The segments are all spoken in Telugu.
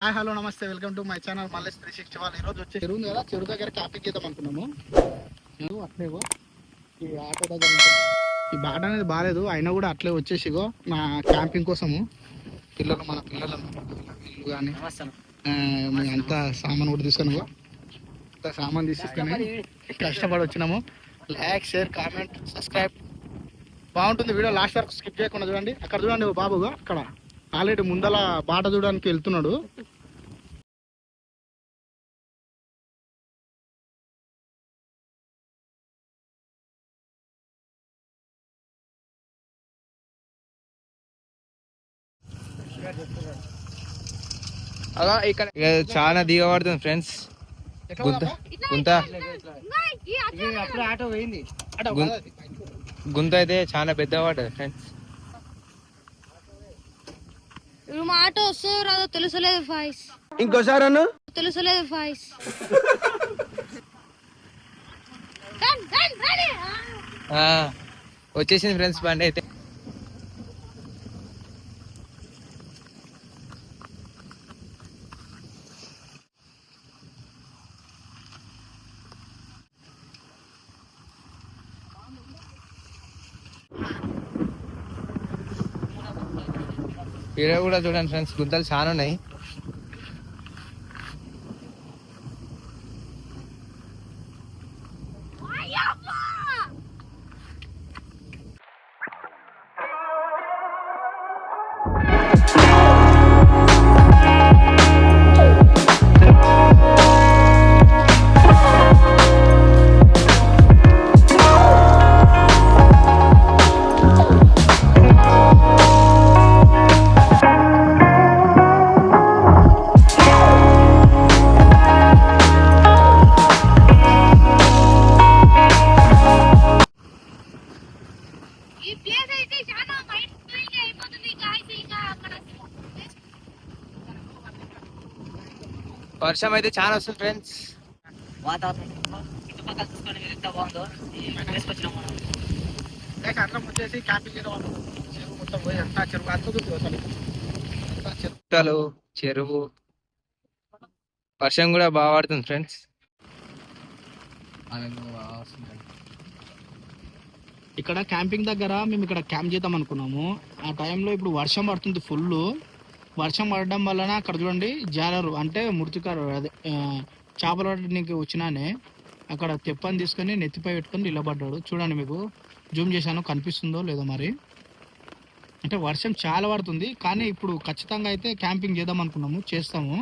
హాయ్ హలో నమస్తే welcome to my channel Mallesh 361. ఈరోజు వచ్చే చెరువు ఉంది కదా, చెరువు దగ్గర క్యాంపింగ్ చేద్దాం అనుకున్నాము. అట్లేగో ఈ ఆటో దగ్గర ఉంటుంది. ఈ బాట అనేది బాగాలేదు, అయినా కూడా అట్లే వచ్చేసిగో మా క్యాంపింగ్ కోసము మన పిల్లలు కానీ అంతా సామాన్ కూడా తీసుకొని అంతా సామాన్ తీసుకొని కష్టపడి వచ్చినాము. Like share comment subscribe. బాగుంటుంది వీడియో, లాస్ట్ వరకు స్కిప్ చేయకుండా చూడండి. అక్కడ చూడండి బాబుగా, అక్కడ ఆల్రెడీ ముందల బాట చూడడానికి వెళ్తున్నాడు. అలా ఇక్కడ చాలా దిగబడుతుంది ఫ్రెండ్స్. గుంత అయితే చాలా పెద్ద పడుతుంది ఫ్రెండ్స్. ఆటో వస్తుందో రాదో తెలుసలేదు ఫాయిస్. ఇంకోసారి అన్న తెలుసలేదు ఫాయిస్. వచ్చేసింది ఫ్రెండ్స్ బండి అయితే. ఇక్కడ కూడా చూడండి ఫ్రెండ్స్, గుంతలు చాలా ఉన్నాయి. వర్షం అయితే చాలా వస్తుంది ఫ్రెండ్స్. చెరువు వర్షం కూడా బాగా పడుతుంది ఫ్రెండ్స్. ఇక్కడ క్యాంపింగ్ దగ్గర మేము ఇక్కడ క్యాంప్ చేద్దాం అనుకున్నాము. ఆ టైంలో ఇప్పుడు వర్షం పడుతుంది ఫుల్. వర్షం పడడం వలన అక్కడ చూడండి జాలరు అంటే మృతికారు అదే చేపలు పట్టడానికి వచ్చినానే అక్కడ తెప్పని తీసుకొని నెత్తిపై పెట్టుకొని నిలబడ్డాడు. చూడండి, మీకు జూమ్ చేశాను, కనిపిస్తుందో లేదో మరి. అంటే వర్షం చాలా పడుతుంది, కానీ ఇప్పుడు ఖచ్చితంగా అయితే క్యాంపింగ్ చేద్దాం అనుకున్నాము, చేస్తాము.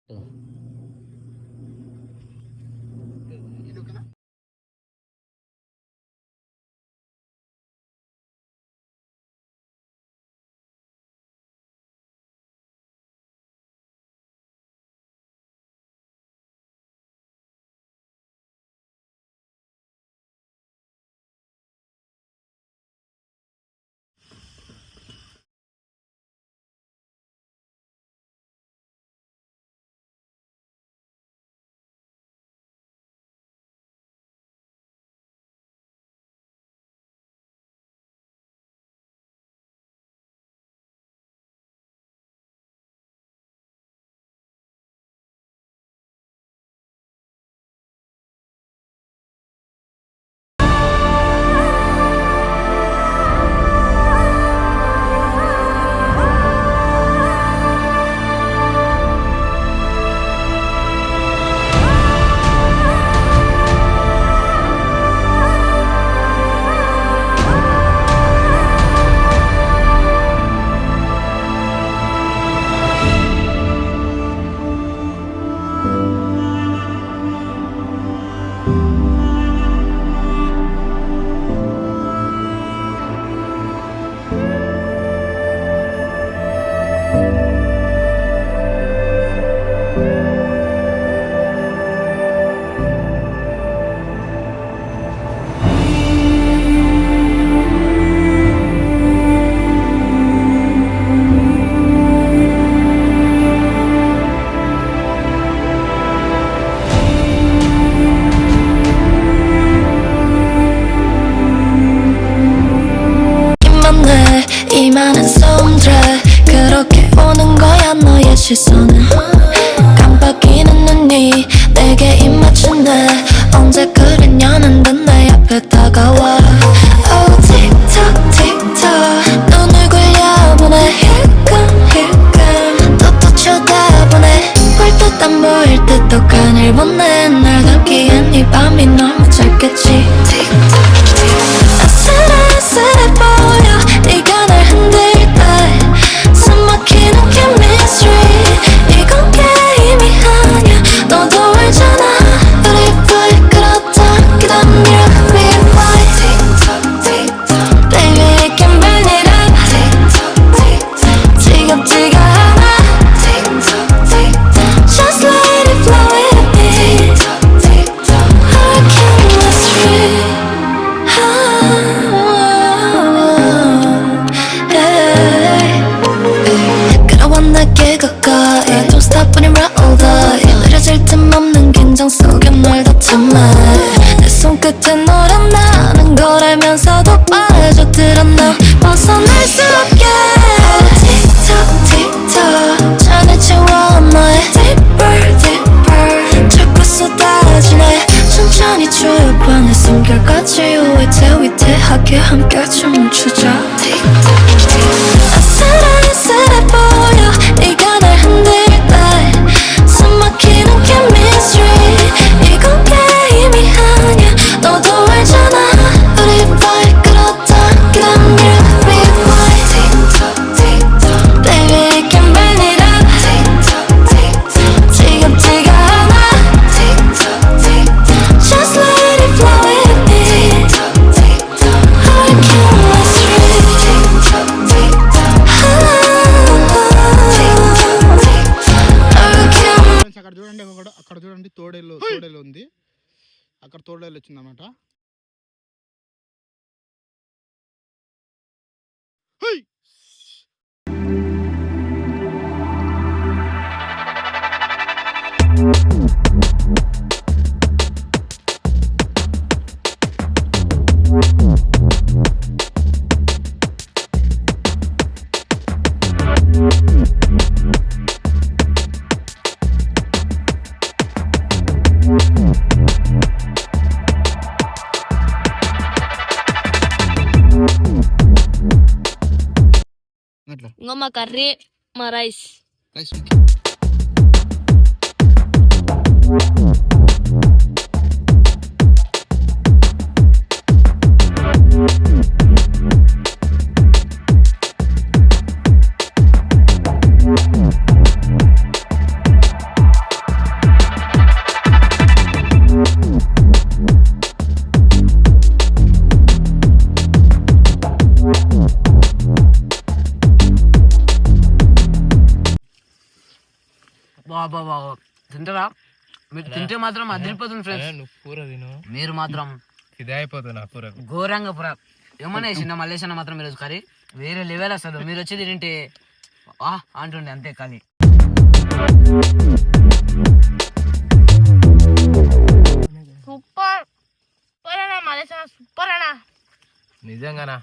ఇది ఓకేనా? 이 많은 소음들 그렇게 오는 거야 너의 시선은 깜빡이는 눈이 내게 입 맞춘대 언제 그랬냐는 듯 내 앞에 다가와 Oh 틱톡 틱톡 눈을 굴려보내 힐끔힐끔 또 쳐다보네 볼 듯 안 보일 듯 독한 일 보내 날 담기엔 이 밤이 너무 짧겠지 틱톡 아슬아슬해 보여 네가 날 흔들 때 숨막히는 chemistry 이건 게임이 아니야 너도 알잖아 우리 불 끌었다 기다려 rewind 틱톡 baby it can burn it up 지겹지가 않아 just let it flow with me our chemistry 그러와 내게 가까이 Don't stop when you're older 느려질 틈 없는 긴장 속에 널 다쳐놔 내 손끝에 너란 나는 걸 알면서도 빠져들어 너 벗어날 수 없게 틱톡 틱톡 잔을 채워 너의 deeper deeper 자꾸 쏟아지네 천천히 조여봐 내 숨결까지 위태위태하게 함께 춤을 추자 아슬아슬해 보여 네가 날 흔들 때 숨막히는 chemistry 이건 게임이 아니야 너도 알잖아 우리 불 끌었다 기다려 rewind baby it can burn it up 지겹지가 않아 just let it flow with me our chemistry friends అక్కడ చూడండి అక్కడ చూడండి తోడేలు ఉంది అక్కడ తోడేలు వచ్చిందన్నమాట అట్లా ఇంకో మా కర్రీ మా రైస్ రైస్ బాబా తింటారా? మీరు తింటే మాత్రం అదిరిపోతుంది ఫ్రెండ్స్. నువ్వు కూర తిను, మీరు మాత్రం ఇదే అయిపోతుంది నా కూర. ఘోరంగా ఏమన్నా చిన్న మల్లేష్ అన్న మాత్రం ఈరోజు కర్రీ వేరే లెవెల్ అసలు. మీరు వచ్చి తింటే అంటుండే అంతే ఖాళీ. సూపర్ సూపర్ అన్నా. నిజంగానా?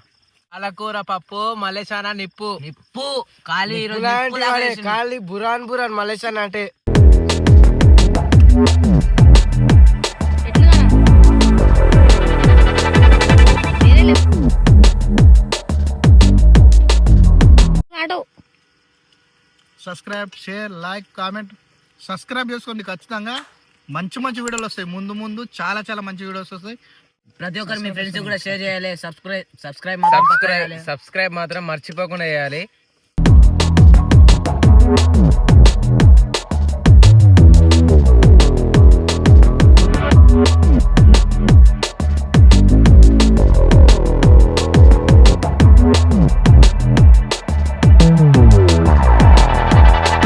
పాలకూర పప్పు మలేషానా నిప్పు నిప్పు ఖాళీ ఈరోజు ఖాళీ బురాన్ బురాన్ మలేషియన్ అంటే subscribe, share, like, comment. Subscribe చేసుకోండి ఖచ్చితంగా. మంచి మంచి వీడియోలు వస్తాయి. ముందు ముందు చాలా చాలా మంచి వీడియోస్ వస్తాయి. ప్రతి ఒక్కరు మీ ఫ్రెండ్స్ కూడా షేర్ చేయాలి. సబ్స్క్రైబ్ మాత్రం మర్చిపోకుండా చేయాలి.